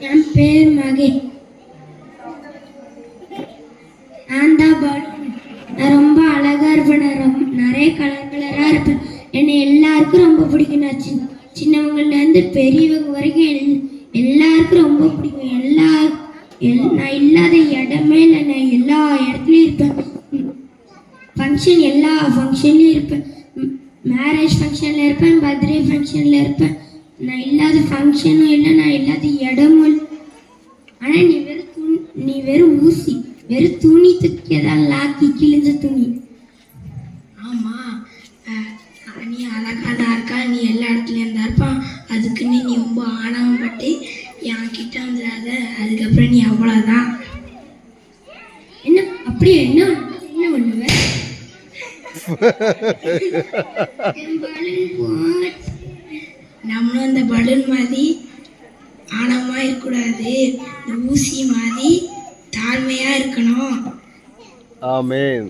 என் பேர் மகே. நான் தான் பலூன். நான் ரொம்ப அழகா இருப்பேன். நான் நிறைய கலராக இருப்பேன். என்னை எல்லாருக்கும் ரொம்ப பிடிக்கும். நான் சின்னவங்கலேருந்து பெரியவங்க வரைக்கும் எல்லாருக்கும் ரொம்ப பிடிக்கும். நான் இல்லாத இடமே இல்லை. நான் எல்லா இடத்துலையும் இருப்பேன். எல்லா ஃபங்க்ஷன்லையும் இருப்பேன். மேரேஜ் ஃபங்க்ஷனில் இருப்பேன், பர்த்டே ஃபங்க்ஷனில் இருப்பேன். நான் இல்லாத ஃபங்க்ஷனும் இல்லை, நான் இல்லாத இடமும் இல்லை. ஆனால் நீ வெறும் ஊசி, வெறும் துணி தூக்கியதான் லாக்கி கிழிஞ்ச துணி. ஆமாம், நீ அழகாக தான் இருக்கா, நீ எல்லா இடத்துலையும் இருந்தா இருப்பான். அதுக்குன்னு நீ ரொம்ப ஆணவப்பட்டு என் கிட்ட வந்துடாத. அதுக்கப்புறம் நீ அவ்வளோதான். என்ன அப்படியே என்ன பண்ணுவேன்? நம்மளும் இந்த பலூன் மாதிரி ஆணவமா இருக்கக்கூடாது. இந்த ஊசி மாதிரி தாழ்மையா இருக்கணும். ஆமென்.